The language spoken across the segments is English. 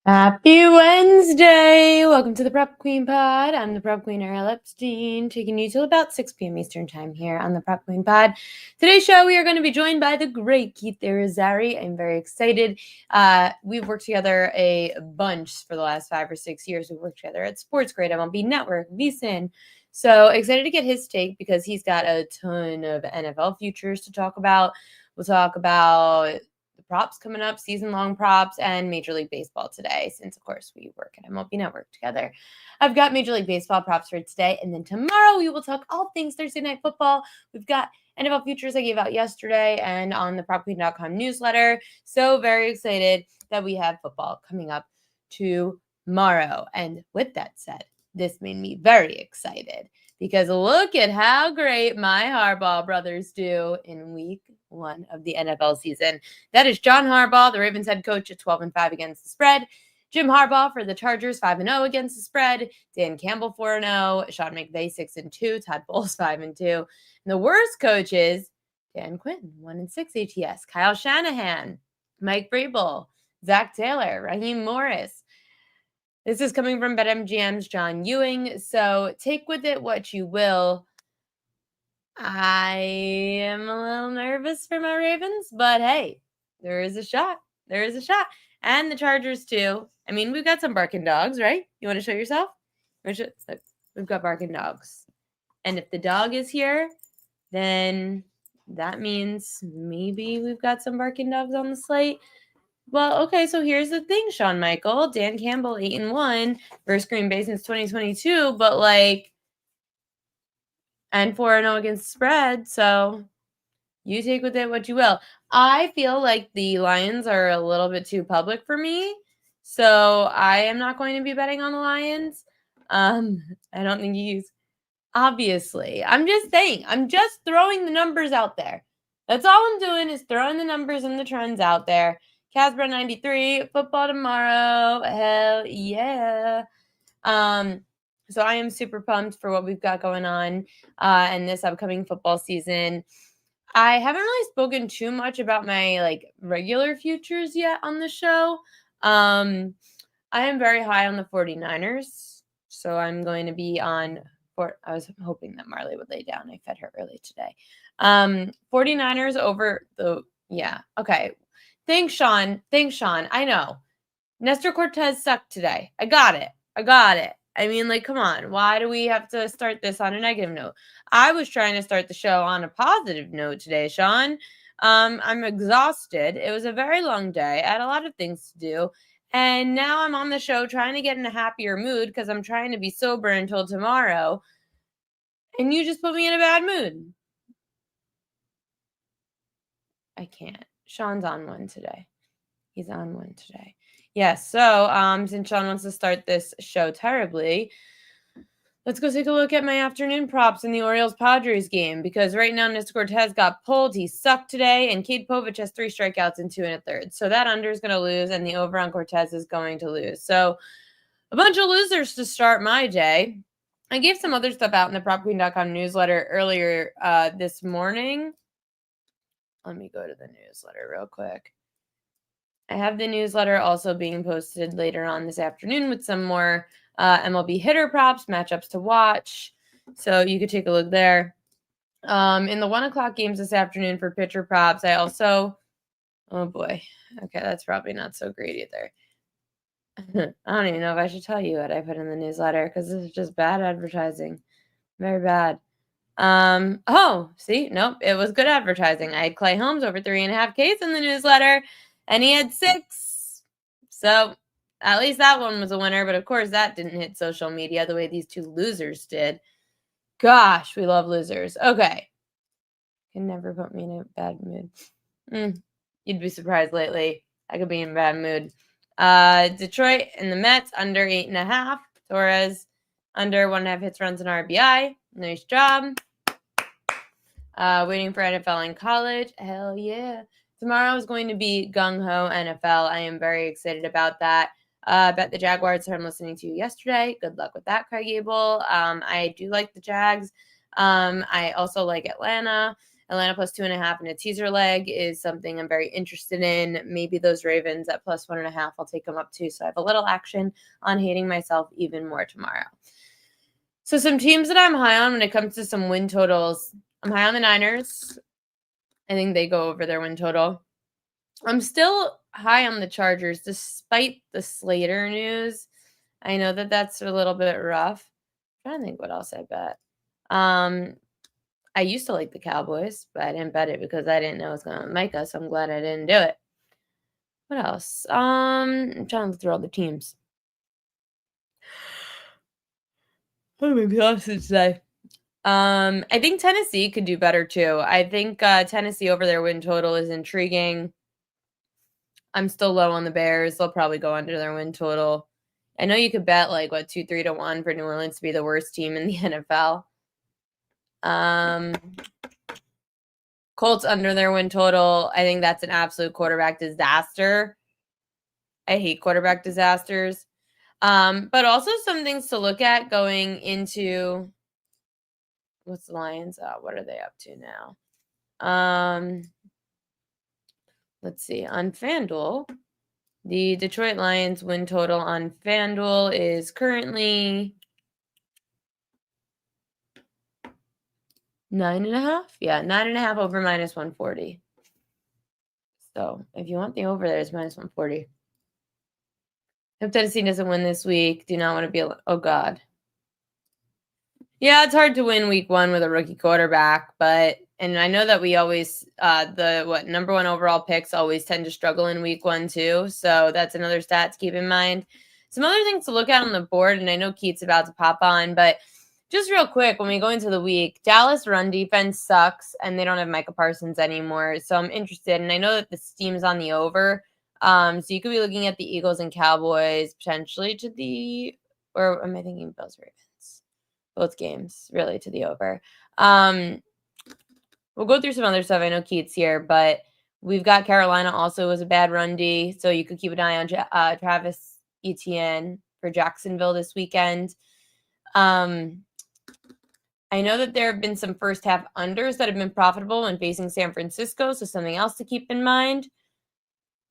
Happy Wednesday! Welcome to the Prep Queen Pod. I'm the Prep Queen, Ariel Epstein, taking you till about 6 p.m. Eastern Time here on the Prep Queen Pod. Today's show, we are going to be joined by the great Keith Irizarry. I'm very excited. We've worked together a bunch for the last 5 or 6 years. We've worked together at Sports Grade, MLB Network, VSiN. So excited to get his take because he's got a ton of NFL futures to talk about. We'll talk about props coming up, season-long props, and Major League Baseball today, since, of course, we work at MLB Network together. I've got Major League Baseball props for today, and then tomorrow we will talk all things Thursday Night Football. We've got NFL futures I gave out yesterday and on the PropQueen.com newsletter. So very excited that we have football coming up tomorrow. And with that said, this made me very excited because look at how great my Harbaugh brothers do in week 1 of the NFL season. That is John Harbaugh, the Ravens head coach, at 12-5 against the spread. Jim Harbaugh for the Chargers, 5-0 against the spread. Dan Campbell, 4-0. Sean McVay, 6-2. Todd Bowles, 5-2. And the worst coaches, Dan Quinn, 1-6 ATS. Kyle Shanahan, Mike Vrabel, Zach Taylor, Raheem Morris. This is coming from BetMGM's John Ewing, so take with it what you will. I am a little nervous for my Ravens, but hey, there is a shot. There is a shot. And the Chargers, too. I mean, we've got some barking dogs, right? You want to show yourself? We've got barking dogs. And if the dog is here, then that means maybe we've got some barking dogs on the slate. Well, okay, so here's the thing, Shawn Michael. Dan Campbell, 8-1 versus Green Bay since 2022, but and 4-0 against the spread, so you take with it what you will. I feel like the Lions are a little bit too public for me, so I am not going to be betting on the Lions. I don't think you use, obviously. I'm just saying. I'm just throwing the numbers out there. That's all I'm doing is throwing the numbers and the trends out there. Casper 93, football tomorrow. Hell yeah. So I am super pumped for what we've got going on in this upcoming football season. I haven't really spoken too much about my regular futures yet on the show. I am very high on the 49ers. So I'm going to be on I was hoping that Marley would lay down. I fed her early today. 49ers over okay. Thanks, Sean. I know. Nestor Cortez sucked today. I got it. I mean, come on. Why do we have to start this on a negative note? I was trying to start the show on a positive note today, Sean. I'm exhausted. It was a very long day. I had a lot of things to do. And now I'm on the show trying to get in a happier mood because I'm trying to be sober until tomorrow. And you just put me in a bad mood. I can't. Sean's on one today. He's on one today. Yes, so since Sean wants to start this show terribly, let's go take a look at my afternoon props in the Orioles-Padres game because right now Nestor Cortez got pulled. He sucked today, and Cade Povich has 3 strikeouts and 2 1/3. So that under is going to lose, and the over on Cortez is going to lose. So a bunch of losers to start my day. I gave some other stuff out in the PropQueen.com newsletter earlier this morning. Let me go to the newsletter real quick. I have the newsletter also being posted later on this afternoon with some more MLB hitter props, matchups to watch. So you could take a look there. In the 1 o'clock games this afternoon for pitcher props, I also, oh boy. Okay, that's probably not so great either. I don't even know if I should tell you what I put in the newsletter because this is just bad advertising. Very bad. Oh, see, nope, it was good advertising. I had Clay Holmes over 3.5 Ks in the newsletter, and he had 6. So at least that one was a winner, but of course that didn't hit social media the way these 2 losers did. Gosh, we love losers. Okay. Can never put me in a bad mood. You'd be surprised lately. I could be in a bad mood. Detroit and the Mets under 8.5. Torres under 1.5 hits, runs, and RBI. Nice job. Waiting for NFL and college. Hell yeah. Tomorrow is going to be gung-ho NFL. I am very excited about that. Bet the Jaguars, who I'm listening to yesterday. Good luck with that, Craig Abel. I do like the Jags. I also like Atlanta. Atlanta plus 2.5 in a teaser leg is something I'm very interested in. Maybe those Ravens at plus 1.5, I'll take them up too. So I have a little action on hating myself even more tomorrow. So some teams that I'm high on when it comes to some win totals. I'm high on the Niners. I think they go over their win total. I'm still high on the Chargers despite the Slater news. I know that that's a little bit rough. I'm trying to think what else I bet. I used to like the Cowboys, but I didn't bet it because I didn't know it was going to Micah, so I'm glad I didn't do it. What else? I'm trying to look through all the teams. What am I be honest today? I think Tennessee could do better too. I think Tennessee over their win total is intriguing. I'm still low on the Bears. They'll probably go under their win total. I know you could bet 2-3 to 1 for New Orleans to be the worst team in the NFL. Colts under their win total. I think that's an absolute quarterback disaster. I hate quarterback disasters. But also some things to look at going into what's the Lions? What are they up to now? Let's see. On FanDuel, the Detroit Lions win total on FanDuel is currently 9.5. Yeah, 9.5 over minus 140. So if you want the over, there's minus 140. If Tennessee doesn't win this week, do not want to be. Oh God. Yeah, it's hard to win week 1 with a rookie quarterback, and I know that we always number 1 overall picks always tend to struggle in week 1 too. So that's another stat to keep in mind. Some other things to look at on the board, and I know Keith's about to pop on, but just real quick, when we go into the week, Dallas run defense sucks, and they don't have Micah Parsons anymore. So I'm interested, and I know that this team's on the over. So you could be looking at the Eagles and Cowboys potentially or am I thinking Bills Ravens? Both games really to the over. We'll go through some other stuff. I know Keith's here, but we've got Carolina also as a bad run D, so you could keep an eye on Travis Etienne for Jacksonville this weekend. I know that there have been some first half unders that have been profitable when facing San Francisco, so something else to keep in mind.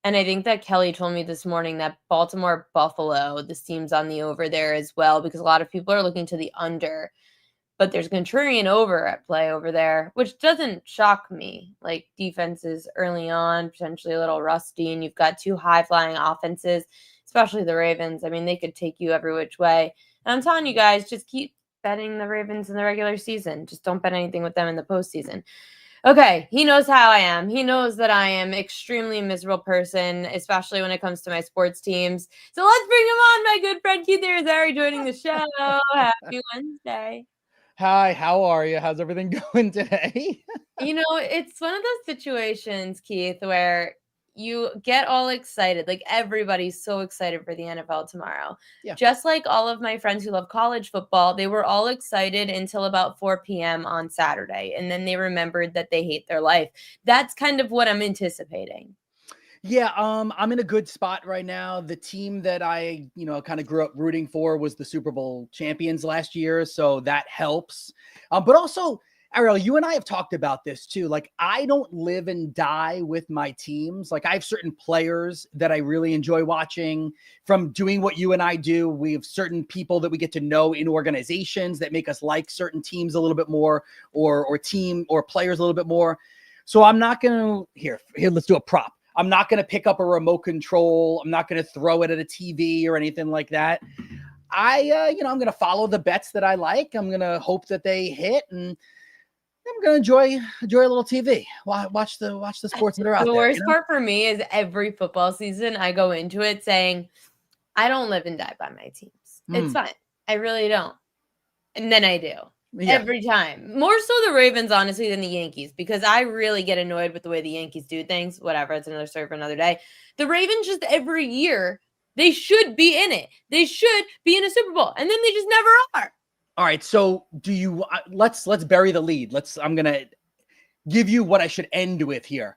And I think that Kelly told me this morning that Baltimore Buffalo, this team's on the over there as well, because a lot of people are looking to the under. But there's contrarian over at play over there, which doesn't shock me. Like defenses early on, potentially a little rusty, and you've got 2 high-flying offenses, especially the Ravens. I mean, they could take you every which way. And I'm telling you guys, just keep betting the Ravens in the regular season. Just don't bet anything with them in the postseason. Okay, he knows how I am. He knows that I am extremely miserable person, especially when it comes to my sports teams. So let's bring him on, my good friend Keith Irizarry joining the show. Happy Wednesday. Hi, how are you? How's everything going today? It's one of those situations, Keith, where you get all excited. Like everybody's so excited for the NFL tomorrow. Yeah. Just like all of my friends who love college football, they were all excited until about 4 p.m. on Saturday. And then they remembered that they hate their life. That's kind of what I'm anticipating. Yeah, I'm in a good spot right now. The team that I, kind of grew up rooting for was the Super Bowl champions last year, so that helps. But also, Ariel, you and I have talked about this too. Like, I don't live and die with my teams. Like, I have certain players that I really enjoy watching. From doing what you and I do, we have certain people that we get to know in organizations that make us like certain teams a little bit more, or players a little bit more. So I'm not going to here. Let's do a prop. I'm not going to pick up a remote control. I'm not going to throw it at a TV or anything like that. I'm going to follow the bets that I like. I'm going to hope that they hit, and I'm going to enjoy a little TV. Watch the sports that are out there. The worst part for me is every football season I go into it saying, I don't live and die by my teams. It's fine. I really don't. And then I do. Yeah. Every time. More so the Ravens, honestly, than the Yankees, because I really get annoyed with the way the Yankees do things. Whatever, it's another story for another day. The Ravens just every year, they should be in it. They should be in a Super Bowl, and then they just never are. All right, so do you let's bury the lead. I'm going to give you what I should end with here.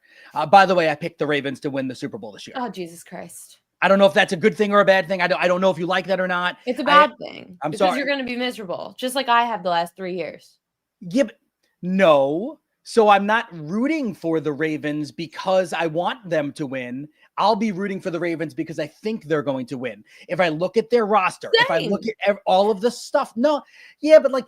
By the way, I picked the Ravens to win the Super Bowl this year. Oh, Jesus Christ. I don't know if that's a good thing or a bad thing. I don't know if you like that or not. It's a bad thing. I'm sorry. Because you're going to be miserable, just like I have the last 3 years. Yeah, but no. So I'm not rooting for the Ravens because I want them to win. I'll be rooting for the Ravens because I think they're going to win. If I look at their roster, if I look at all of the stuff, but like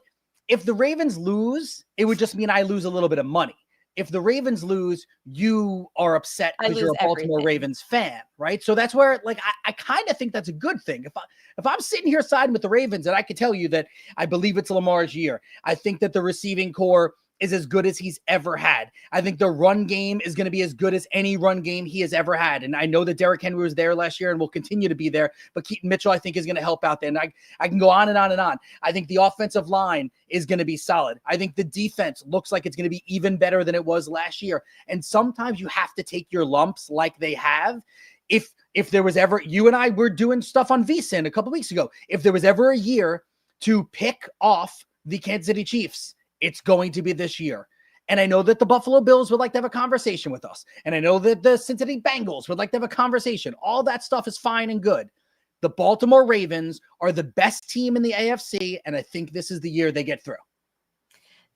if the Ravens lose, it would just mean I lose a little bit of money. If the Ravens lose, you are upset because you're a Baltimore Ravens fan, right? So that's where, like, I kind of think that's a good thing. If I'm sitting here siding with the Ravens, and I could tell you that I believe it's Lamar's year. I think that the receiving core is as good as he's ever had. I think the run game is going to be as good as any run game he has ever had. And I know that Derrick Henry was there last year and will continue to be there, but Keaton Mitchell, I think, is going to help out there. And I can go on and on and on. I think the offensive line is going to be solid. I think the defense looks like it's going to be even better than it was last year. And sometimes you have to take your lumps like they have. If there was ever, you and I were doing stuff on VSiN a couple weeks ago, if there was ever a year to pick off the Kansas City Chiefs, it's going to be this year. And I know that the Buffalo Bills would like to have a conversation with us. And I know that the Cincinnati Bengals would like to have a conversation. All that stuff is fine and good. The Baltimore Ravens are the best team in the AFC, and I think this is the year they get through.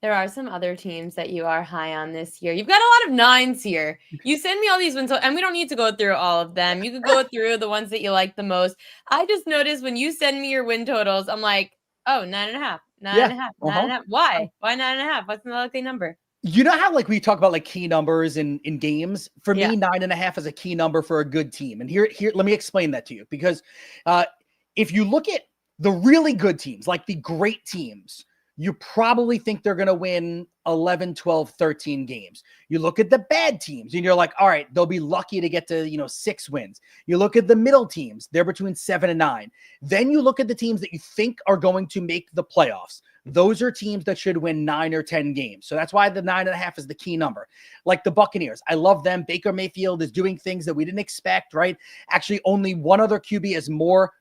There are some other teams that you are high on this year. You've got a lot of nines here. You send me all these wins, and we don't need to go through all of them. You could go through the ones that you like the most. I just noticed when you send me your win totals, I'm like, oh, 9.5. 9.5. Why? Why 9.5? What's the likely number? You know how, like, we talk about, like, key numbers in games? For me, 9.5 is a key number for a good team. And here, let me explain that to you. Because if you look at the really good teams, like the great teams, you probably think they're going to win 11, 12, 13 games. You look at the bad teams and you're like, all right, they'll be lucky to get to, 6 wins. You look at the middle teams, they're between 7 and 9. Then you look at the teams that you think are going to make the playoffs. Those are teams that should win 9 or 10 games. So that's why the 9.5 is the key number. Like the Buccaneers, I love them. Baker Mayfield is doing things that we didn't expect, right? Actually, only one other QB has more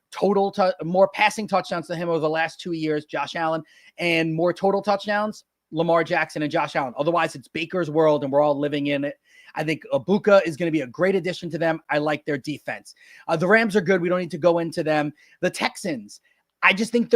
passing touchdowns than him over the last 2 years, Josh Allen, and more total touchdowns, Lamar Jackson and Josh Allen. Otherwise, it's Baker's world, and we're all living in it. I think Ibuka is going to be a great addition to them. I like their defense. The Rams are good. We don't need to go into them. The Texans, I just think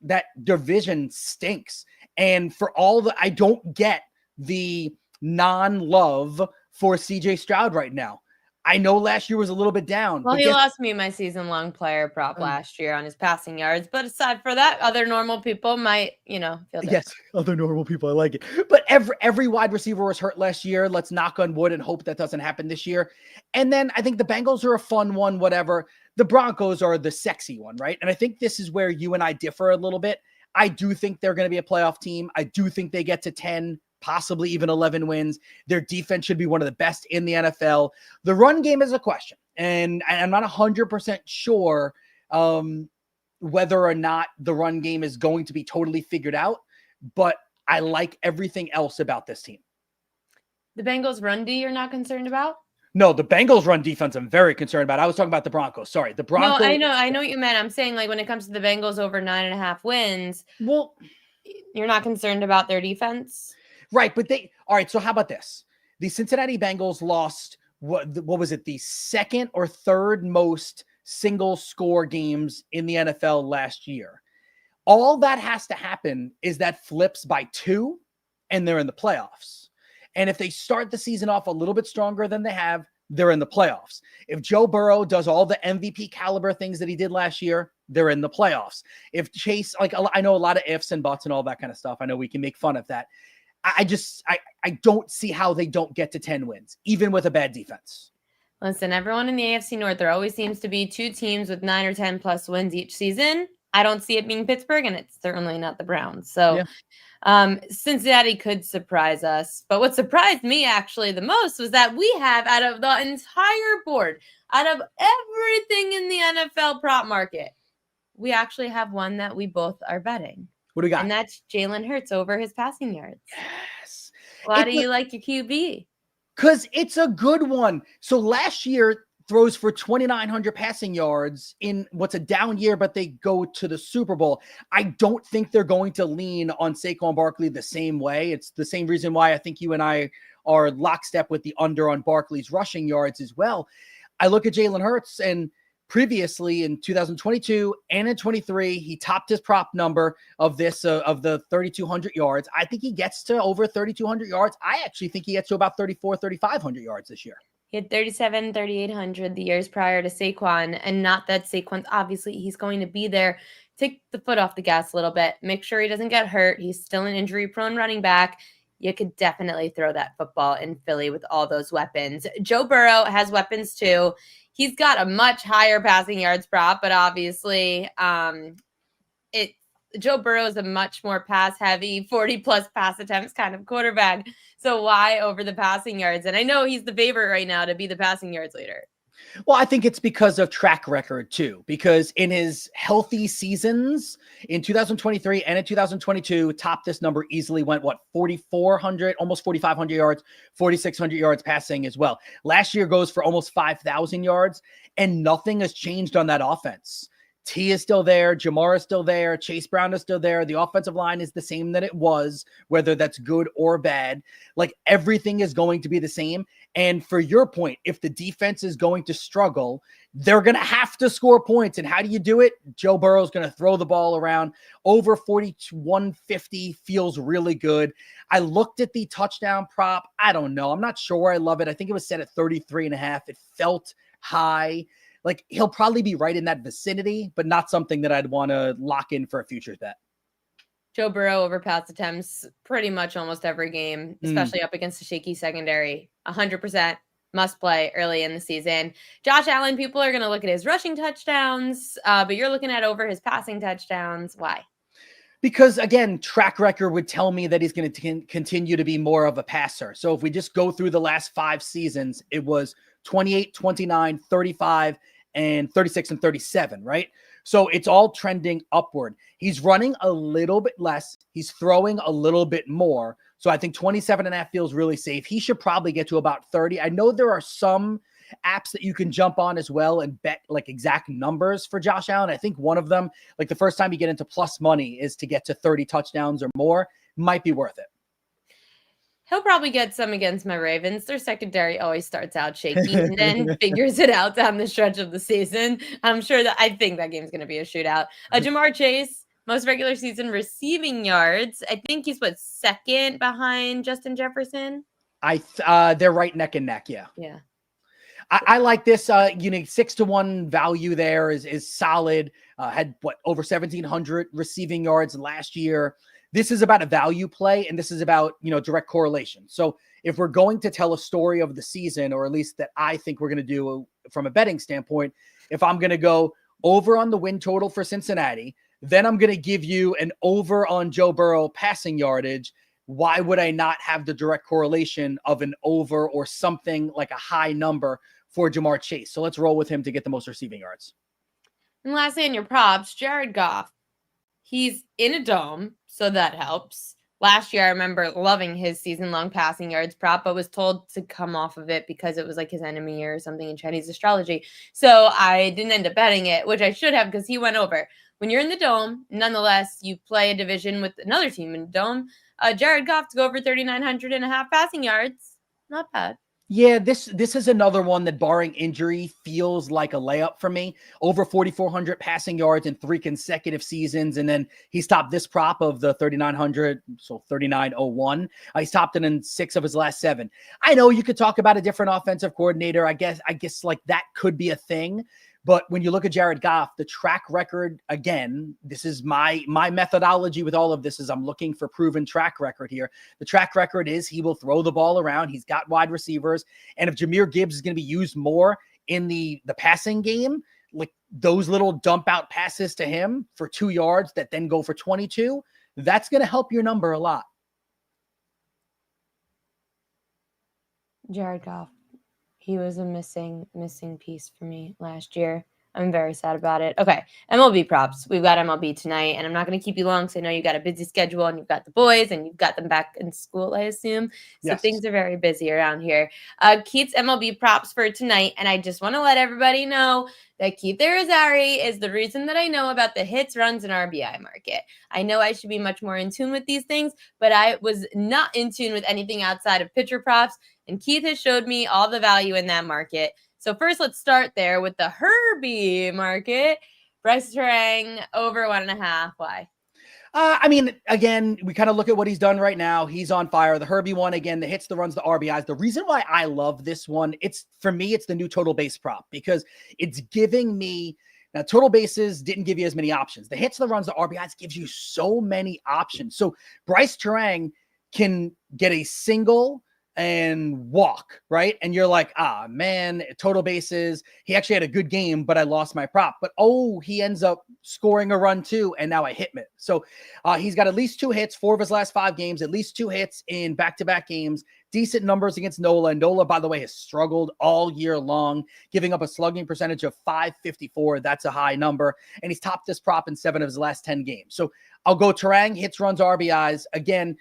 that division stinks. And for all I don't get the non-love for CJ Stroud right now. I know last year was a little bit down. Well, he lost me my season-long player prop last year on his passing yards. But aside for that, other normal people might, feel different. Yes, other normal people. I like it. But every wide receiver was hurt last year. Let's knock on wood and hope that doesn't happen this year. And then I think the Bengals are a fun one, whatever. The Broncos are the sexy one, right? And I think this is where you and I differ a little bit. I do think they're going to be a playoff team. I do think they get to 10, possibly even 11 wins. Their defense should be one of the best in the NFL. The run game is a question, and I'm not 100% sure whether or not the run game is going to be totally figured out, but I like everything else about this team. The Bengals run D you're not concerned about? No, the Bengals run defense I'm very concerned about. I was talking about the Broncos. Sorry, the Broncos. No, I know what you meant. I'm saying, like, when it comes to the Bengals over 9.5 wins, well, you're not concerned about their defense? Right, but all right, so how about this? The Cincinnati Bengals lost, what was it, the second or third most single score games in the NFL last year. All that has to happen is that flips by 2 and they're in the playoffs. And if they start the season off a little bit stronger than they have, they're in the playoffs. If Joe Burrow does all the MVP caliber things that he did last year, they're in the playoffs. If Chase, like, I know a lot of ifs and buts and all that kind of stuff. I know we can make fun of that. I don't see how they don't get to 10 wins, even with a bad defense. Listen, everyone in the AFC North, there always seems to be 2 teams with 9 or 10 plus wins each season. I don't see it being Pittsburgh, and it's certainly not the Browns. So Cincinnati could surprise us. But what surprised me actually the most was that we have, out of the entire board, out of everything in the NFL prop market, we actually have one that we both are betting. What do we got? And that's Jalen Hurts over his passing yards. Yes. Why do you like your QB? Because it's a good one. So last year throws for 2,900 passing yards in what's a down year, but they go to the Super Bowl. I don't think they're going to lean on Saquon Barkley the same way. It's the same reason why I think you and I are lockstep with the under on Barkley's rushing yards as well. I look at Jalen Hurts, and previously in 2022 and in 23, he topped his prop number of this, of the 3,200 yards. I think he gets to over 3,200 yards. I actually think he gets to about 3,500 yards this year. He had 3,800 the years prior to Saquon, and not that Saquon's obviously he's going to be there. Take the foot off the gas a little bit. Make sure he doesn't get hurt. He's still an injury-prone running back. You could definitely throw that football in Philly with all those weapons. Joe Burrow has weapons too. He's got a much higher passing yards prop, but obviously Joe Burrow is a much more pass-heavy, 40-plus pass attempts kind of quarterback. So why over the passing yards? And I know he's the favorite right now to be the passing yards leader. Well, I think it's because of track record too, because in his healthy seasons in 2023 and in 2022, topped this number easily, went 4,400, almost 4,500 yards, 4,600 yards passing as well. Last year goes for almost 5,000 yards, and nothing has changed on that offense. T is still there. Jamar is still there. Chase Brown is still there. The offensive line is the same that it was, whether that's good or bad. Like, everything is going to be the same. And for your point, if the defense is going to struggle, they're going to have to score points. And how do you do it? Joe Burrow is going to throw the ball around. Over 150 feels really good. I looked at the touchdown prop. I don't know. I'm not sure I love it. I think it was set at 33.5. It felt high. Like, he'll probably be right in that vicinity, but not something that I'd want to lock in for a futures bet. Joe Burrow over pass attempts pretty much almost every game, especially up against a shaky secondary. 100% must play early in the season. Josh Allen, people are going to look at his rushing touchdowns, but you're looking at over his passing touchdowns. Why? Because, again, track record would tell me that he's going to continue to be more of a passer. So if we just go through the last 5 seasons, it was 28, 29, 35, and 36 and 37, right? So it's all trending upward. He's running a little bit less. He's throwing a little bit more. So I think 27.5 feels really safe. He should probably get to about 30. I know there are some apps that you can jump on as well and bet like exact numbers for Josh Allen. I think one of them, like the first time you get into plus money, is to get to 30 touchdowns or more. Might be worth it. He'll probably get some against my Ravens. Their secondary always starts out shaky and then figures it out down the stretch of the season. I think that game's going to be a shootout. Jamar Chase, most regular season receiving yards. I think he's second behind Justin Jefferson. They're right neck and neck. Yeah. Yeah. I like this, 6-1 value there is solid. Had over 1,700 receiving yards last year. This is about a value play, and this is about, direct correlation. So if we're going to tell a story of the season, or at least that I think we're going to do from a betting standpoint, if I'm going to go over on the win total for Cincinnati, then I'm going to give you an over on Joe Burrow passing yardage. Why would I not have the direct correlation of an over or something like a high number for Jamar Chase? So let's roll with him to get the most receiving yards. And lastly, in your props, Jared Goff. He's in a dome, so that helps. Last year, I remember loving his season-long passing yards prop, but was told to come off of it because it was like his enemy or something in Chinese astrology. So I didn't end up betting it, which I should have because he went over. When you're in the dome, nonetheless, you play a division with another team in the dome. Jared Goff to go over 3,900.5 passing yards. Not bad. Yeah, this is another one that, barring injury, feels like a layup for me. Over 4,400 passing yards in 3 consecutive seasons, and then he's topped this prop of the 3,900, so 3,901. He's topped it in 6 of his last 7. I know you could talk about a different offensive coordinator. I guess like that could be a thing. But when you look at Jared Goff, the track record, again, this is my methodology with all of this, is I'm looking for proven track record here. The track record is he will throw the ball around. He's got wide receivers. And if Jahmyr Gibbs is going to be used more in the passing game, like those little dump out passes to him for 2 yards that then go for 22, that's going to help your number a lot. Jared Goff. He was a missing piece for me last year. I'm very sad about it. Okay, MLB props. We've got MLB tonight, and I'm not going to keep you long because I know you got a busy schedule, and you've got the boys, and you've got them back in school, I assume. So yes. Things are very busy around here. Keith's MLB props for tonight, and I just want to let everybody know that Keith Irizarry is the reason that I know about the hits, runs, and RBI market. I know I should be much more in tune with these things, but I was not in tune with anything outside of pitcher props, and Keith has showed me all the value in that market. So first, let's start there with the Herbie market. Bryce Terang over 1.5. Why? I mean, again, we kind of look at what he's done right now. He's on fire. The Herbie one, again, the hits, the runs, the RBIs. The reason why I love this one, for me, it's the new total base prop because it's giving me. Now, total bases didn't give you as many options. The hits, the runs, the RBIs gives you so many options. So Bryce Terang can get a single and walk, right? And you're like, man, total bases. He actually had a good game, but I lost my prop. But he ends up scoring a run too, and now I hit him. So he's got at least 2 hits, 4 of his last 5 games, at least 2 hits in back-to-back games. Decent numbers against Nola. And Nola, by the way, has struggled all year long, giving up a slugging percentage of .554. That's a high number. And he's topped this prop in 7 of his last 10 games. So I'll go Terang, hits, runs, RBIs. Again,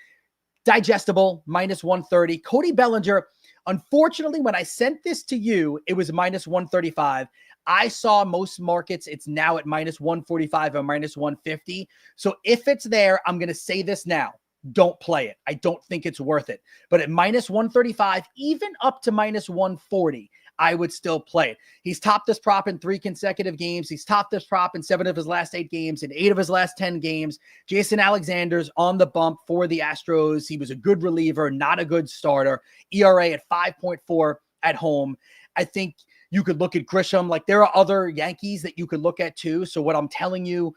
digestible, -130. Cody Bellinger, unfortunately, when I sent this to you, it was -135. I saw most markets, it's now at -145 or -150. So if it's there, I'm going to say this now. Don't play it. I don't think it's worth it. But at -135, even up to -140, I would still play it. He's topped this prop in 3 consecutive games. He's topped this prop in 7 of his last 8 games, in 8 of his last 10 games. Jason Alexander's on the bump for the Astros. He was a good reliever, not a good starter. ERA at 5.4 at home. I think you could look at Grisham. Like, there are other Yankees that you could look at too. So what I'm telling you,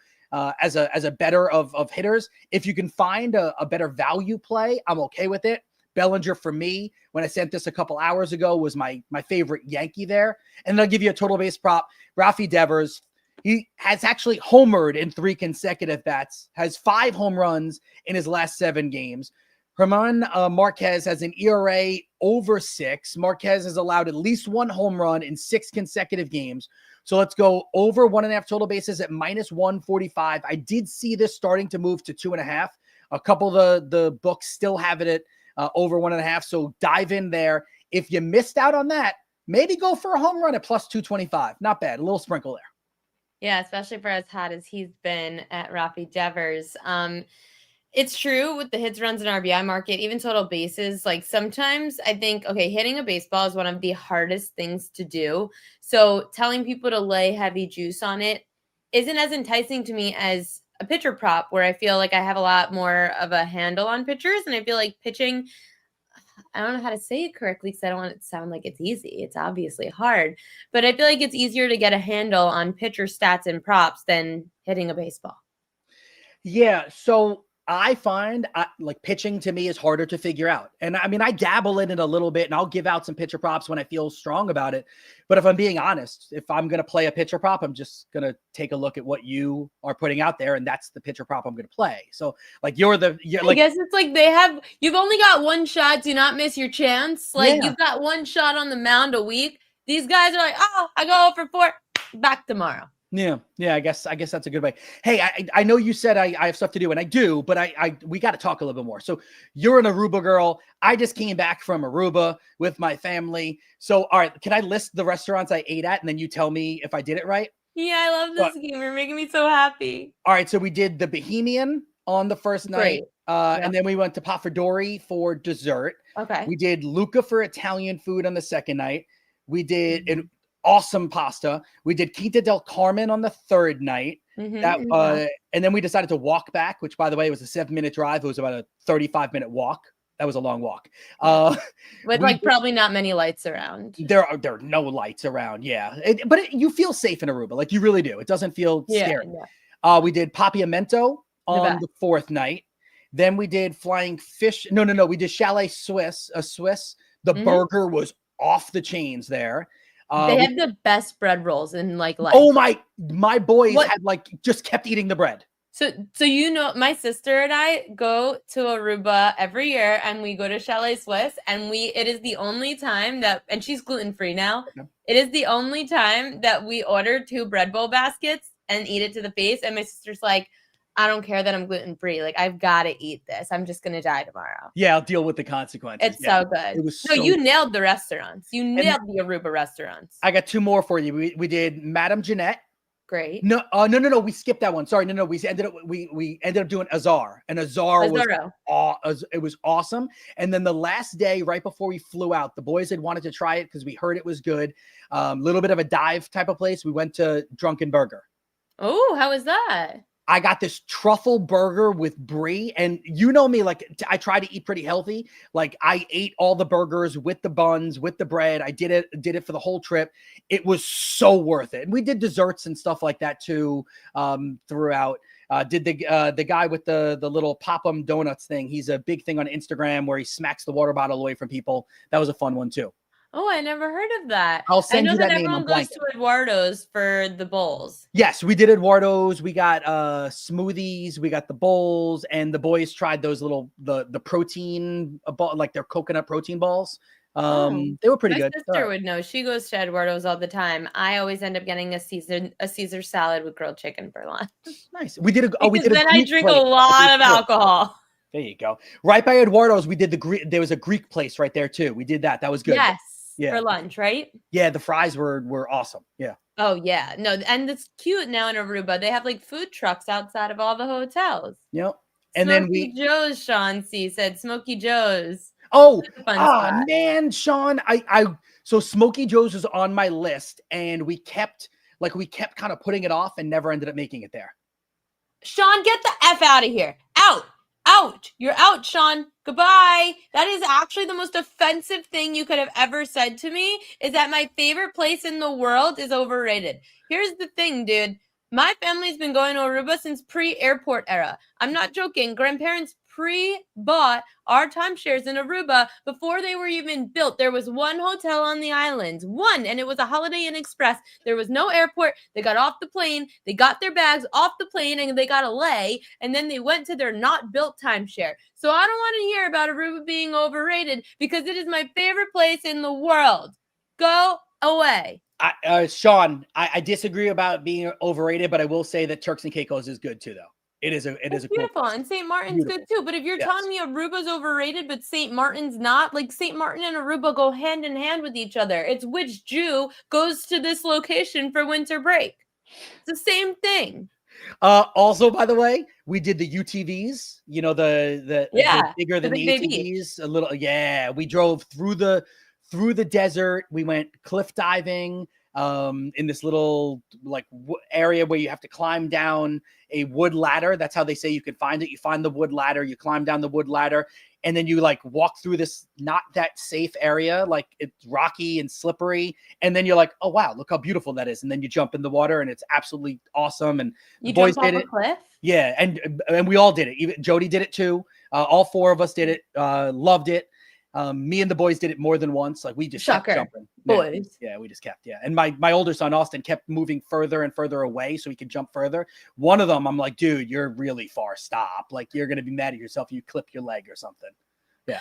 as a better of hitters, if you can find a better value play, I'm okay with it. Bellinger, for me, when I sent this a couple hours ago, was my favorite Yankee there. And then I'll give you a total base prop. Rafi Devers, he has actually homered in 3 consecutive bats, has 5 home runs in his last 7 games. Herman Marquez has an ERA over 6. Marquez has allowed at least 1 home run in 6 consecutive games. So let's go over 1.5 total bases at -145. I did see this starting to move to 2.5. A couple of the books still have it at over 1.5. So dive in there. If you missed out on that, maybe go for a home run at +225. Not bad. A little sprinkle there. Yeah, especially for as hot as he's been at Rafi Devers. It's true with the hits, runs, and RBI market, even total bases. Like, sometimes I think, okay, hitting a baseball is one of the hardest things to do. So telling people to lay heavy juice on it isn't as enticing to me as a pitcher prop, where I feel like I have a lot more of a handle on pitchers. And I feel like pitching, I don't know how to say it correctly because I don't want it to sound like it's easy. It's obviously hard. But I feel like it's easier to get a handle on pitcher stats and props than hitting a baseball. Yeah, so I find like pitching to me is harder to figure out. And I mean, I dabble in it a little bit and I'll give out some pitcher props when I feel strong about it. But if I'm being honest, if I'm going to play a pitcher prop, I'm just going to take a look at what you are putting out there. And that's the pitcher prop I'm going to play. So like you're like, I guess it's like you've only got 1 shot. Do not miss your chance. Like, you've got 1 shot on the mound a week. These guys are like, I go for 4, back tomorrow. Yeah. I guess that's a good way. Hey, I know you said I have stuff to do, and I do, but we got to talk a little bit more. So you're an Aruba girl. I just came back from Aruba with my family. So, all right, can I list the restaurants I ate at, and then you tell me if I did it right? Yeah, I love this game. You're making me so happy. All right, so we did the Bohemian on the first night, and then we went to Pafadori for dessert. Okay. We did Luca for Italian food on the second night. We did an awesome pasta. We did Quinta del Carmen on the third night. And then we decided to walk back, which, by the way, was a 7-minute drive. It was about a 35-minute walk. That was a long walk. With probably not many lights around. There are no lights around. Yeah. But you feel safe in Aruba. Like, you really do. It doesn't feel scary. Yeah. We did Papiamento on the 4th night. Then we did Flying Fish. No. We did Chalet Swiss. The burger was off the chains there. They have the best bread rolls in life. Oh my boys had just kept eating the bread. So my sister and I go to Aruba every year, and we go to Chalet Swiss, and it is the only time and she's gluten-free now. Okay. It is the only time that we order 2 bread bowl baskets and eat it to the face. And my sister's like, I don't care that I'm gluten-free. Like, I've got to eat this. I'm just going to die tomorrow. Yeah, I'll deal with the consequences. It's so good. It was you nailed the restaurants. You nailed the Aruba restaurants. I got 2 more for you. We did Madame Jeanette Great. No. We skipped that one. Sorry. No. We ended up doing Azar, and Azar was it was awesome. And then the last day, right before we flew out, the boys had wanted to try it because we heard it was good. Little bit of a dive type of place. We went to Drunken Burger. Oh, how was that? I got this truffle burger with brie, and you know me, like I try to eat pretty healthy. Like I ate all the burgers with the buns, with the bread. I did it for the whole trip. It was so worth it. And we did desserts and stuff like that too throughout. Did the guy with the little pop-em donuts thing? He's a big thing on Instagram where he smacks the water bottle away from people. That was a fun one too. Oh, I never heard of that. I'll send I know you that name. everyone goes to Eduardo's for the bowls. Yes, we did Eduardo's. We got smoothies. We got the bowls, and the boys tried those little the protein ball, like their coconut protein balls. They were pretty good. My sister would know. She goes to Eduardo's all the time. I always end up getting a Caesar salad with grilled chicken for lunch. Nice. We did then I drink a lot of alcohol. There you go. Right by Eduardo's, we did there was a Greek place right there too. We did that. That was good. Yes. Yeah. For lunch, right? Yeah, the fries were awesome. Yeah. Oh yeah. No, and it's cute now in Aruba. They have like food trucks outside of all the hotels. Yep. And Smokey Joe's, Sean C said Smokey Joe's. Oh, man, Sean. So Smokey Joe's was on my list, and we kept kind of putting it off and never ended up making it there. Sean, get the F out of here. Out. You're out, Sean. Goodbye. That is actually the most offensive thing you could have ever said to me, is that my favorite place in the world is overrated. Here's the thing, dude. My family's been going to Aruba since pre-airport era. I'm not joking. Grandparents pre-bought our timeshares in Aruba before they were even built. There was one hotel on the islands, and it was a Holiday Inn Express. There was no airport. They got off the plane. They got their bags off the plane, and they got a lay, and then they went to their not built timeshare. So I don't want to hear about Aruba being overrated because it is my favorite place in the world. Go away. Sean, I disagree about being overrated, but I will say that Turks and Caicos is good too, though. It is a beautiful, cool and St. Martin's good too. But if you're telling me Aruba's overrated, but St. Martin's not, like St. Martin and Aruba go hand in hand with each other. It's which Jew goes to this location for winter break. It's the same thing. Also, by the way, we did the UTVs. You know the bigger than the ATVs. A little, yeah. We drove through the desert. We went cliff diving in this little area where you have to climb down a wood ladder. That's how they say you can find it. You find the wood ladder, you climb down the wood ladder, and then you walk through this not that safe area. Like it's rocky and slippery. And then you're like, oh wow, look how beautiful that is. And then you jump in the water and it's absolutely awesome. And you boys did it. Cliff? Yeah. And we all did it. Even Jody did it too. All four of us did it. Loved it. Me and the boys did it more than once. Like we just kept jumping. Boys. Yeah, we just kept. Yeah. And my older son, Austin, kept moving further and further away so he could jump further. One of them, I'm like, dude, you're really far. Stop. Like you're going to be mad at yourself if you clip your leg or something. Yeah.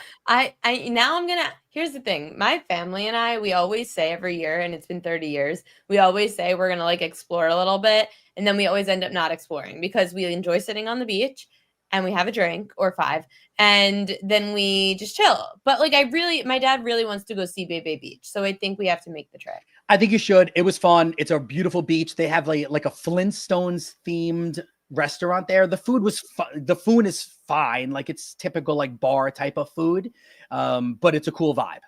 Here's the thing. My family and I, we always say every year, and it's been 30 years, we always say we're going to explore a little bit. And then we always end up not exploring because we enjoy sitting on the beach and we have a drink or 5 and then we just chill. But my dad really wants to go see Bebe Beach. So I think we have to make the trip. I think you should. It was fun. It's a beautiful beach. They have like a Flintstones themed restaurant there. The food is fine. Like it's typical bar type of food. But it's a cool vibe.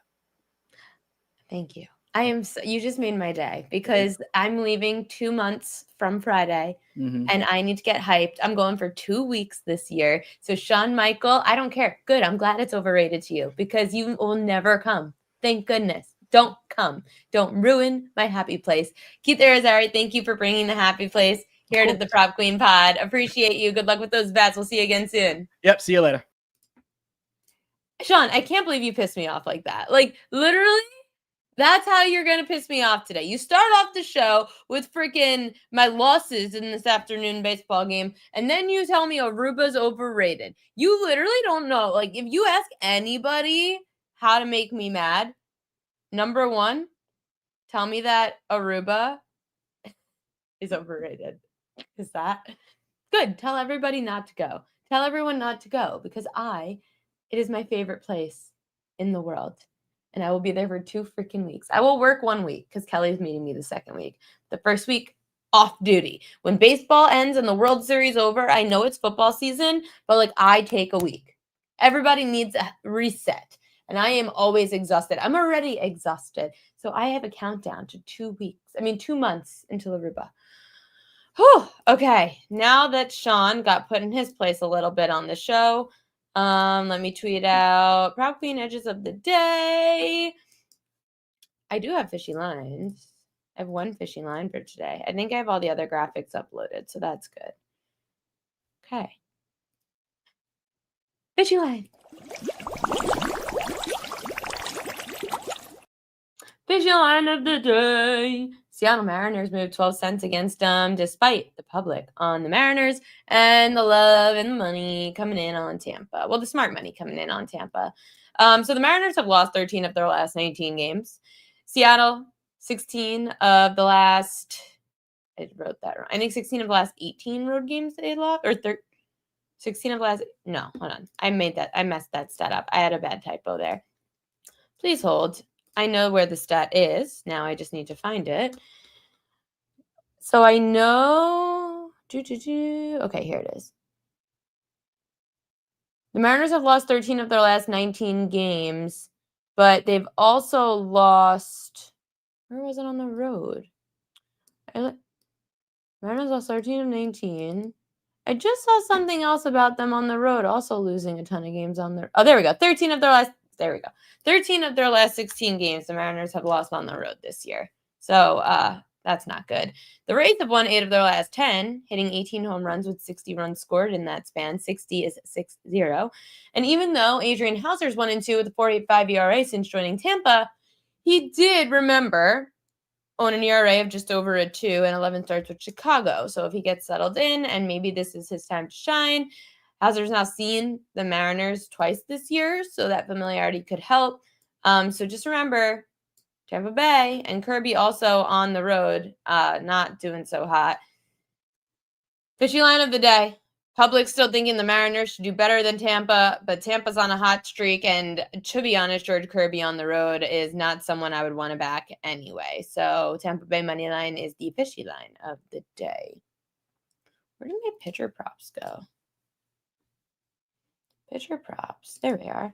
Thank you. You just made my day because I'm leaving 2 months from Friday and I need to get hyped. I'm going for 2 weeks this year. So Shawn Michael, I don't care. Good. I'm glad it's overrated to you because you will never come. Thank goodness. Don't come. Don't ruin my happy place. Keith Irizarry, thank you for bringing the happy place here to the Prop Queen Pod. Appreciate you. Good luck with those bets. We'll see you again soon. Yep. See you later. Sean, I can't believe you pissed me off like that. Literally. That's how you're going to piss me off today. You start off the show with freaking my losses in this afternoon baseball game, and then you tell me Aruba's overrated. You literally don't know. If you ask anybody how to make me mad, number one, tell me that Aruba is overrated. Is that good? Tell everybody not to go. Tell everyone not to go because it is my favorite place in the world. And I will be there for 2 freaking weeks. I will work 1 week because Kelly's meeting me the second week. The first week, off duty. When baseball ends and the World Series over, I know it's football season, but like I take a week. Everybody needs a reset. And I am always exhausted. I'm already exhausted. So I have a countdown to 2 months until Aruba. Whew, okay, now that Sean got put in his place a little bit on the show, let me tweet out Proud Queen Edges of the Day. I do have fishy lines. I have one fishy line for today. I think I have all the other graphics uploaded, so that's good. Okay. Fishy line. Fishy line of the day. Seattle Mariners moved 12 cents against them despite the public on the Mariners and the love and the money coming in on Tampa. Well, the smart money coming in on Tampa. So the Mariners have lost 13 of their last 19 games. Seattle, 16 of the last, I wrote that wrong. I think 16 of the last 18 road games they lost, or 16 of the last, no, hold on. I messed that stat up. I had a bad typo there. Please hold. I know where the stat is. Now I just need to find it. So I know. Okay, here it is. The Mariners have lost 13 of their last 19 games, but they've also lost. Where was it on the road? Mariners lost 13 of 19. I just saw something else about them on the road, also losing a ton of games on their. Oh, there we go. 13 of their last 16 games the Mariners have lost on the road this year. So that's not good. The Rays have won 8 of their last 10, hitting 18 home runs with 60 runs scored in that span. 60 is 6-0. And even though Adrian Hauser's 1-2 with a 4.85 ERA since joining Tampa, he did remember own an ERA of just over a 2 and 11 starts with Chicago. So if he gets settled in and maybe this is his time to shine, Hauser's now seen the Mariners twice this year, so that familiarity could help. So just remember, Tampa Bay and Kirby also on the road, not doing so hot. Fishy line of the day. Public's still thinking the Mariners should do better than Tampa, but Tampa's on a hot streak, and to be honest, George Kirby on the road is not someone I would want to back anyway. So Tampa Bay money line is the fishy line of the day. Where did my pitcher props go? Pitcher props. There we are.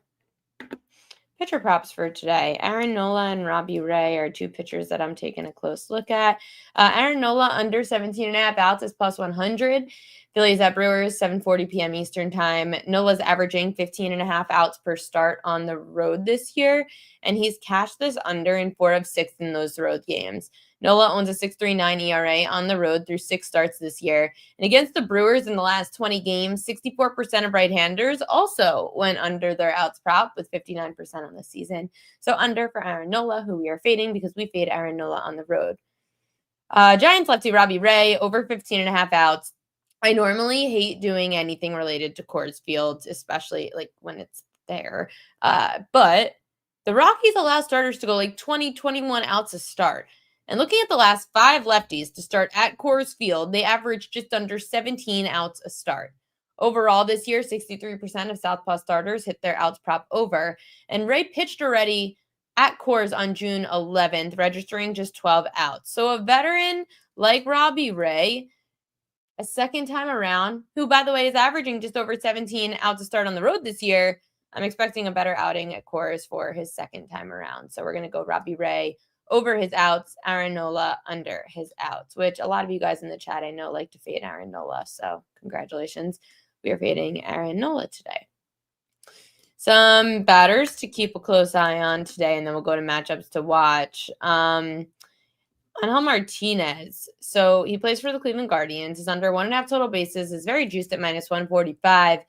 Pitcher props for today. Aaron Nola and Robbie Ray are 2 pitchers that I'm taking a close look at. Aaron Nola under 17.5 outs is plus 100. Phillies at Brewers, 7:40 p.m. Eastern time. Nola's averaging 15.5 outs per start on the road this year, and he's cashed this under in 4 of 6 in those road games. Nola owns a 6.39 ERA on the road through 6 starts this year. And against the Brewers in the last 20 games, 64% of right-handers also went under their outs prop with 59% on the season. So under for Aaron Nola, who we are fading because we fade Aaron Nola on the road. Giants lefty Robbie Ray, over 15.5 outs. I normally hate doing anything related to Coors Field, especially like when it's there. But the Rockies allow starters to go like 20, 21 outs a start. And looking at the last 5 lefties to start at Coors Field, they averaged just under 17 outs a start. Overall this year, 63% of Southpaw starters hit their outs prop over. And Ray pitched already at Coors on June 11th, registering just 12 outs. So a veteran like Robbie Ray, a second time around, who, by the way, is averaging just over 17 outs to start on the road this year, I'm expecting a better outing at Coors for his second time around. So we're going to go Robbie Ray over his outs, Aaron Nola under his outs, which a lot of you guys in the chat I know like to fade Aaron Nola. So congratulations. We are fading Aaron Nola today. Some batters to keep a close eye on today, and then we'll go to matchups to watch. Angel Martinez. So he plays for the Cleveland Guardians. Is under 1.5 total bases. Is very juiced at minus 145.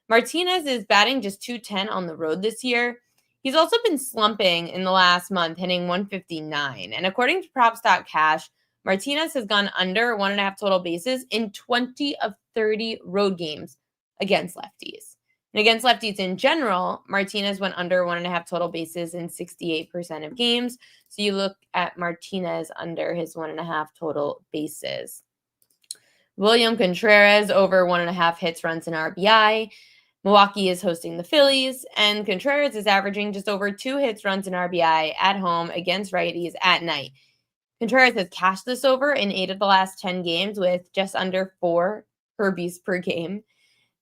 Martinez is batting just 210 on the road this year. He's also been slumping in the last month, hitting 159. And according to props.cash, Martinez has gone under 1.5 total bases in 20 of 30 road games against lefties. And against lefties in general, Martinez went under 1.5 total bases in 68% of games. So you look at Martinez under his 1.5 total bases. William Contreras over 1.5 hits, runs, and RBI. Milwaukee is hosting the Phillies, and Contreras is averaging just over 2 hits, runs, and RBI at home against righties at night. Contreras has cashed this over in 8 of the last 10 games with just under 4 Herbies per game.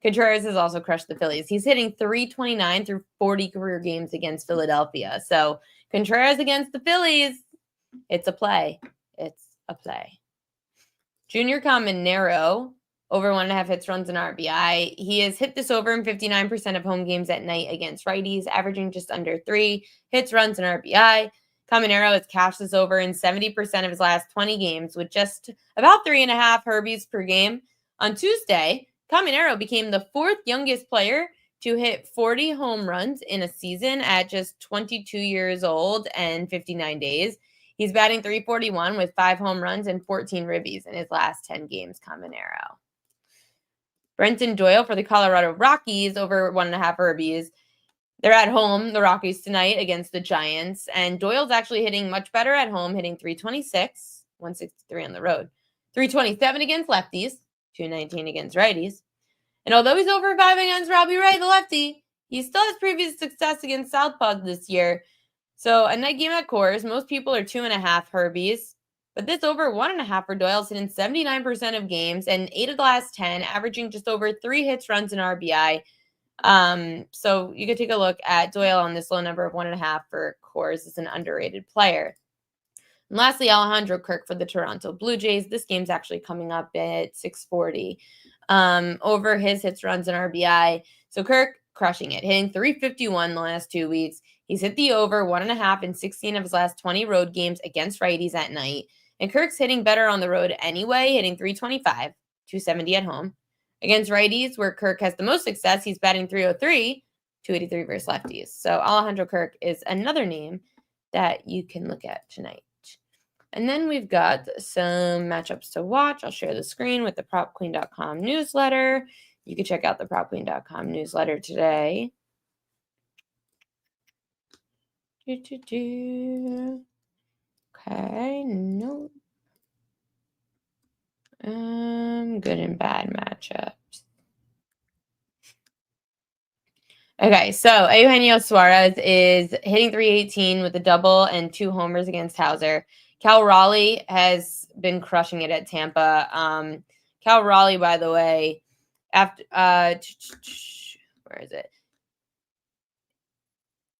Contreras has also crushed the Phillies. He's hitting .329 through 40 career games against Philadelphia. So Contreras against the Phillies, it's a play. It's a play. Junior Caminero, over 1.5 hits, runs, and RBI. He has hit this over in 59% of home games at night against righties, averaging just under 3 hits, runs, and RBI. Caminero has cashed this over in 70% of his last 20 games with just about 3.5 Herbies per game. On Tuesday, Caminero became the 4th youngest player to hit 40 home runs in a season at just 22 years old and 59 days. He's batting .341 with 5 home runs and 14 ribbies in his last 10 games, Caminero. Brenton Doyle for the Colorado Rockies, over 1.5 Herbies. They're at home, the Rockies, tonight against the Giants. And Doyle's actually hitting much better at home, hitting .326, 163 on the road. .327 against lefties, .219 against righties. And although he's over 5 against Robbie Ray, the lefty, he still has previous success against southpaws this year. So a night game at Coors, most people are 2.5 Herbies. But this over 1.5 for Doyle's hitting 79% of games and 8 of the last 10, averaging just over 3 hits, runs, and RBI. So you could take a look at Doyle on this low number of 1.5 for Coors as an underrated player. And lastly, Alejandro Kirk for the Toronto Blue Jays. This game's actually coming up at 6:40. Over his hits, runs, and RBI. So Kirk crushing it, hitting .351 the last 2 weeks. He's hit the over 1.5 in 16 of his last 20 road games against righties at night. And Kirk's hitting better on the road anyway, hitting .325, .270 at home. Against righties, where Kirk has the most success, he's batting .303, .283 versus lefties. So Alejandro Kirk is another name that you can look at tonight. And then we've got some matchups to watch. I'll share the screen with the PropQueen.com newsletter. You can check out the PropQueen.com newsletter today. Okay, nope. Good and bad matchups. Okay, so Eugenio Suarez is hitting .318 with a double and 2 homers against Hauser. Cal Raleigh has been crushing it at Tampa. Cal Raleigh, by the way, after where is it?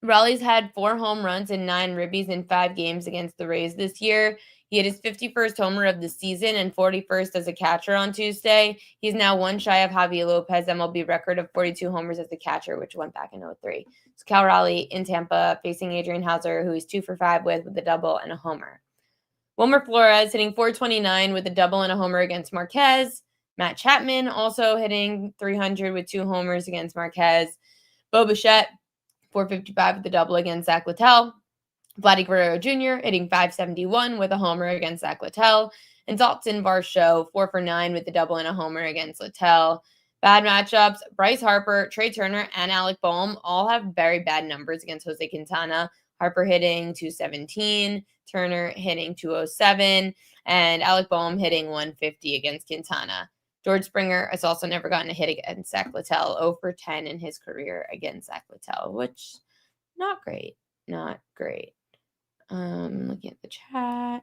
Raleigh's had 4 home runs and 9 ribbies in 5 games against the Rays this year. He had his 51st homer of the season and 41st as a catcher on Tuesday. He's now 1 shy of Javi Lopez MLB record of 42 homers as a catcher, which went back in 2003. So Cal Raleigh in Tampa facing Adrian Hauser, who he's 2 for 5 with a double and a homer. Wilmer Flores hitting .429 with a double and a homer against Marquez. Matt Chapman also hitting .300 with 2 homers against Marquez. Bo Bichette, .455 with a double against Zach Littell. Vladdy Guerrero Jr. hitting .571 with a homer against Zach Littell. And Dalton Varsho, 4 for 9 with a double and a homer against Littell. Bad matchups, Bryce Harper, Trey Turner, and Alec Boehm all have very bad numbers against Jose Quintana. Harper hitting .217, Turner hitting .207, and Alec Boehm hitting .150 against Quintana. George Springer has also never gotten a hit against Zach Littell, 0 for 10 in his career against Zach Littell, which not great. Not great. Looking at the chat.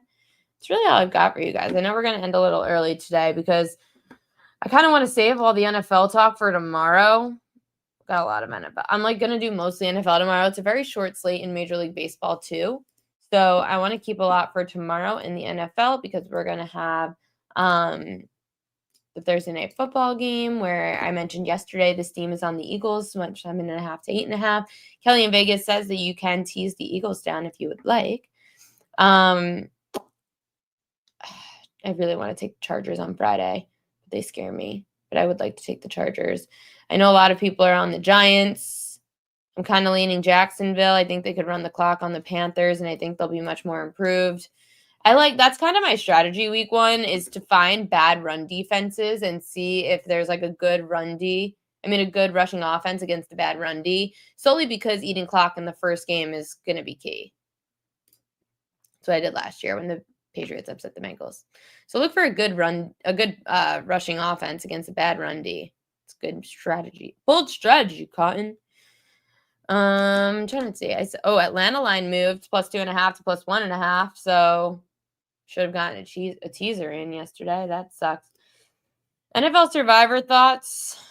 It's really all I've got for you guys. I know we're going to end a little early today because I kind of want to save all the NFL talk for tomorrow. Got a lot of NFL. I'm going to do mostly NFL tomorrow. It's a very short slate in Major League Baseball too. So I want to keep a lot for tomorrow in the NFL because we're going to have the Thursday night football game where I mentioned yesterday this team is on the Eagles, so much 7.5 to 8.5. Kelly in Vegas says that you can tease the Eagles down if you would like. I really want to take the Chargers on Friday, but they scare me. But I would like to take the Chargers. I know a lot of people are on the Giants. I'm kind of leaning Jacksonville. I think they could run the clock on the Panthers, and I think they'll be much more improved. That's kind of my strategy week 1 is to find bad run defenses and see if there's like a good a good rushing offense against the bad run D, solely because eating clock in the first game is going to be key. That's what I did last year when the Patriots upset the Bengals. So look for a good rushing offense against a bad run D. It's good strategy. Bold strategy, Cotton. I'm trying to see. Atlanta line moved +2.5 to +1.5. So Should have gotten a teaser in yesterday. That sucks. NFL Survivor thoughts.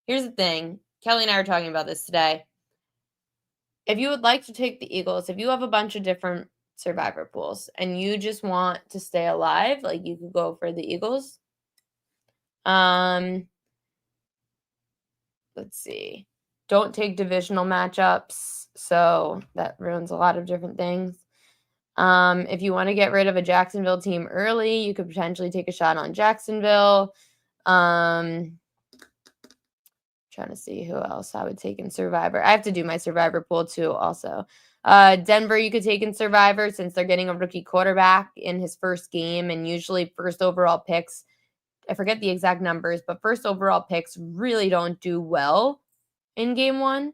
Here's the thing. Kelly and I were talking about this today. If you would like to take the Eagles, if you have a bunch of different Survivor pools and you just want to stay alive, like you could go for the Eagles. Let's see. Don't take divisional matchups. So that ruins a lot of different things. If you want to get rid of a Jacksonville team early, you could potentially take a shot on Jacksonville. Trying to see who else I would take in Survivor. I have to do my Survivor pool too also. Denver you could take in Survivor since they're getting a rookie quarterback in his first game, and usually first overall picks, I forget the exact numbers, but first overall picks really don't do well in game one.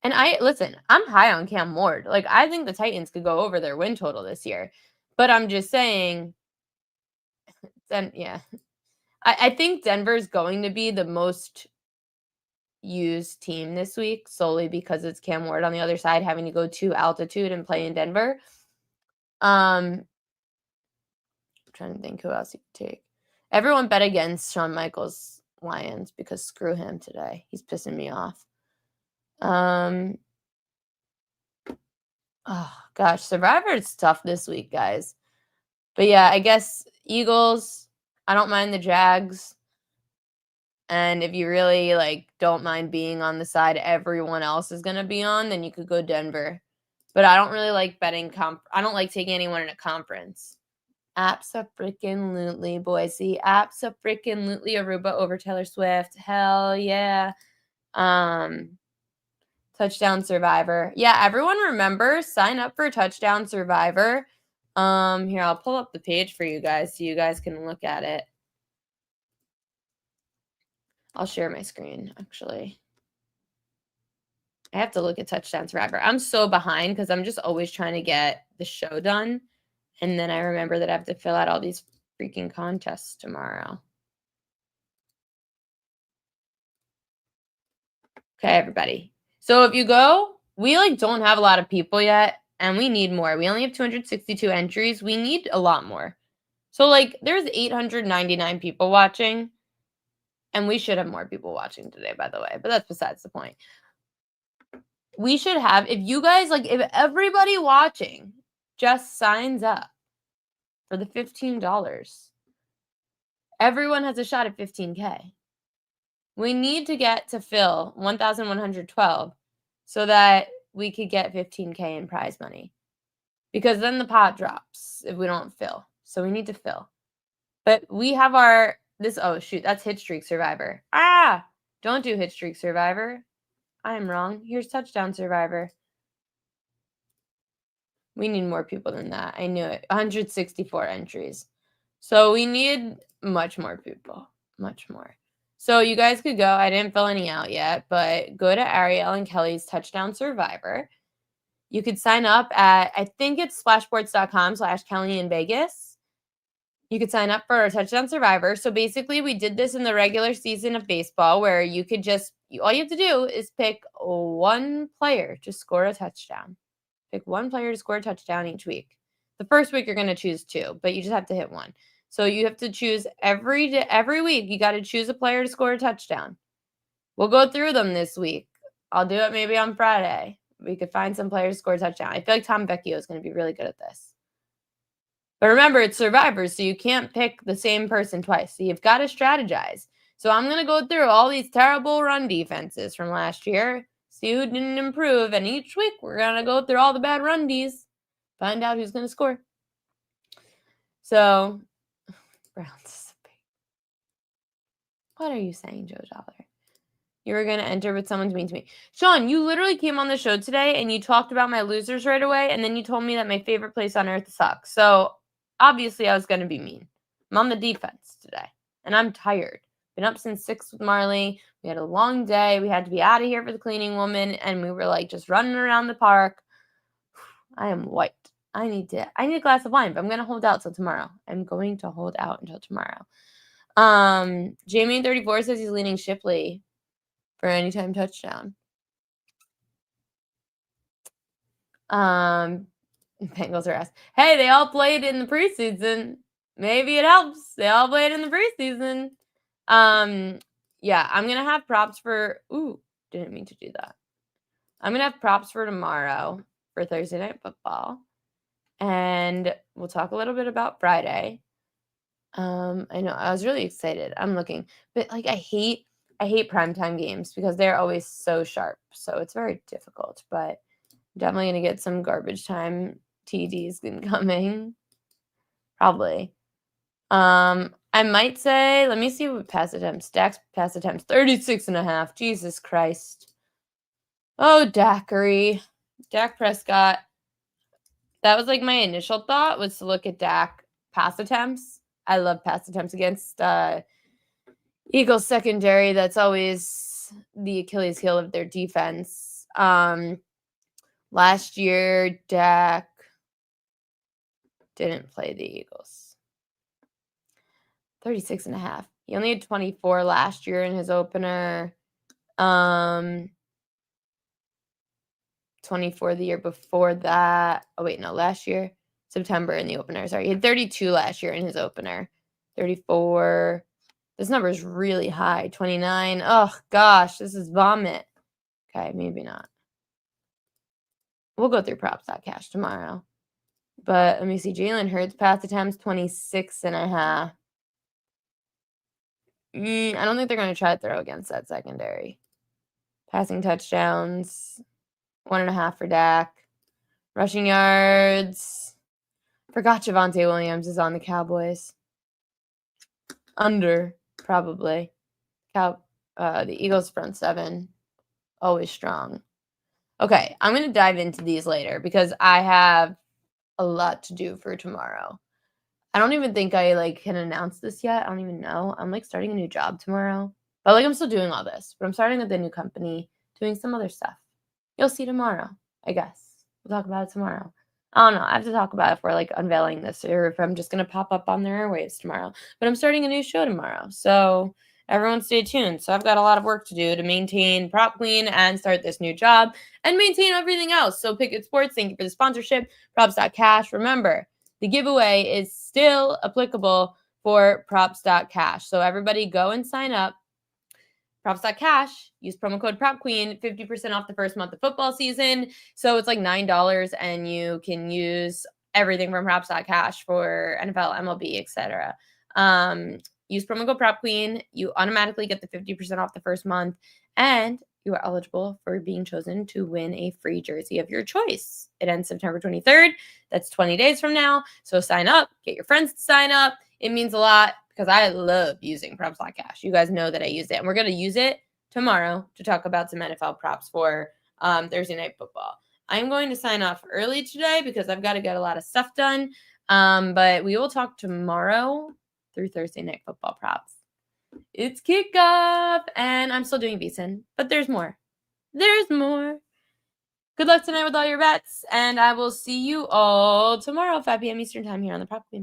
And I'm high on Cam Ward. Like, I think the Titans could go over their win total this year. But I'm just saying, then yeah. I think Denver's going to be the most used team this week solely because it's Cam Ward on the other side having to go to altitude and play in Denver. I'm trying to think who else you could take. Everyone bet against Shawn Michaels Lions because screw him today. He's pissing me off. Oh gosh, Survivor is tough this week, guys. But yeah, I guess Eagles. I don't mind the Jags. And if you really don't mind being on the side everyone else is gonna be on, then you could go Denver. But I don't really like betting I don't like taking anyone in a conference. Abso-freaking-lutely, Boise. Abso-freaking-lutely Aruba over Taylor Swift. Hell yeah. Touchdown Survivor. Yeah, everyone remember, sign up for Touchdown Survivor. Here, I'll pull up the page for you guys so you guys can look at it. I'll share my screen, actually. I have to look at Touchdown Survivor. I'm so behind because I'm just always trying to get the show done. And then I remember that I have to fill out all these freaking contests tomorrow. Okay, everybody. So if you go, we don't have a lot of people yet, and we need more. We only have 262 entries. We need a lot more. So there's 899 people watching, and we should have more people watching today, by the way, but that's besides the point. We should have, if you guys, if everybody watching just signs up for the $15, everyone has a shot at 15K. We need to get to fill 1,112 so that we could get 15K in prize money. Because then the pot drops if we don't fill. So we need to fill. But we have oh shoot, that's Hit Streak Survivor. Don't do Hit Streak Survivor. I'm wrong. Here's Touchdown Survivor. We need more people than that. I knew it. 164 entries. So we need much more people. Much more. So you guys could go. I didn't fill any out yet, but go to Ariel and Kelly's Touchdown Survivor. You could sign up at, I think it's splashboards.com/Kelly in Vegas. You could sign up for a Touchdown Survivor. So basically, we did this in the regular season of baseball where you could all you have to do is pick one player to score a touchdown. Pick one player to score a touchdown each week. The first week, you're going to choose two, but you just have to hit one. So you have to choose every week. You got to choose a player to score a touchdown. We'll go through them this week. I'll do it maybe on Friday. We could find some players to score a touchdown. I feel like Tom Vecchio is going to be really good at this. But remember, it's Survivor, so you can't pick the same person twice. So you've got to strategize. So I'm going to go through all these terrible run defenses from last year, see who didn't improve, and each week we're going to go through all the bad run Ds, find out who's going to score. So, Browns. What are you saying, Joe Dollar? You were going to enter, but someone's mean to me. Sean, you literally came on the show today, and you talked about my losers right away, and then you told me that my favorite place on earth sucks. So, obviously, I was going to be mean. I'm on the defense today, and I'm tired. Been up since 6 with Marley. We had a long day. We had to be out of here for the cleaning woman, and we were just running around the park. I am white. I need a glass of wine, but I'm going to hold out till tomorrow. I'm going to hold out until tomorrow. Jamie34 says he's leaning Shipley for anytime touchdown. Bengals are ass. Hey, they all played in the preseason. Maybe it helps. They all played in the preseason. Yeah, I'm gonna have props for. Ooh, didn't mean to do that. I'm gonna have props for tomorrow for Thursday Night Football, and we'll talk a little bit about Friday. I know I was really excited. I'm looking, but like I hate primetime games because they're always so sharp. So it's very difficult. But definitely gonna get some garbage time TDs incoming. Probably. I might say, let me see what pass attempts. Dak's pass attempts, 36.5. Jesus Christ. Oh, Daiquiri. Dak Prescott. That was like my initial thought was to look at Dak pass attempts. I love pass attempts against Eagles secondary. That's always the Achilles heel of their defense. Last year, Dak didn't play the Eagles. 36.5. He only had 24 last year in his opener. 24 the year before that. Oh, wait, no, last year. September in the opener. Sorry, he had 32 last year in his opener. 34. This number is really high. 29. Oh, gosh, this is vomit. Okay, maybe not. We'll go through props.cash tomorrow. But let me see. Jalen Hurts pass attempts, 26.5. I don't think they're going to try to throw against that secondary. Passing touchdowns, 1.5 for Dak. Rushing yards. Forgot Javonte Williams is on the Cowboys. Under, probably. The Eagles front seven, always strong. Okay, I'm going to dive into these later because I have a lot to do for tomorrow. I don't even think I can announce this yet. I don't even know. I'm starting a new job tomorrow. But I'm still doing all this. But I'm starting with a new company, doing some other stuff. You'll see tomorrow, I guess. We'll talk about it tomorrow. I don't know. I have to talk about it if we're unveiling this or if I'm just going to pop up on the airwaves tomorrow. But I'm starting a new show tomorrow. So everyone stay tuned. So I've got a lot of work to do to maintain Prop Queen and start this new job and maintain everything else. So Pikkit Sports, thank you for the sponsorship. Props.cash. Remember, the giveaway is still applicable for props.cash. So everybody go and sign up. Props.cash, use promo code PropQueen, 50% off the first month of football season. So it's $9 and you can use everything from props.cash for NFL, MLB, etc. Use promo code PropQueen. You automatically get the 50% off the first month and you are eligible for being chosen to win a free jersey of your choice. It ends September 23rd. That's 20 days from now. So sign up, get your friends to sign up. It means a lot because I love using props.cash. You guys know that I use it. And we're going to use it tomorrow to talk about some NFL props for Thursday Night Football. I'm going to sign off early today because I've got to get a lot of stuff done. But we will talk tomorrow through Thursday Night Football props. It's kickoff, and I'm still doing VSiN, but there's more. There's more. Good luck tonight with all your bets, and I will see you all tomorrow, 5 p.m. Eastern Time here on the Prop Queen.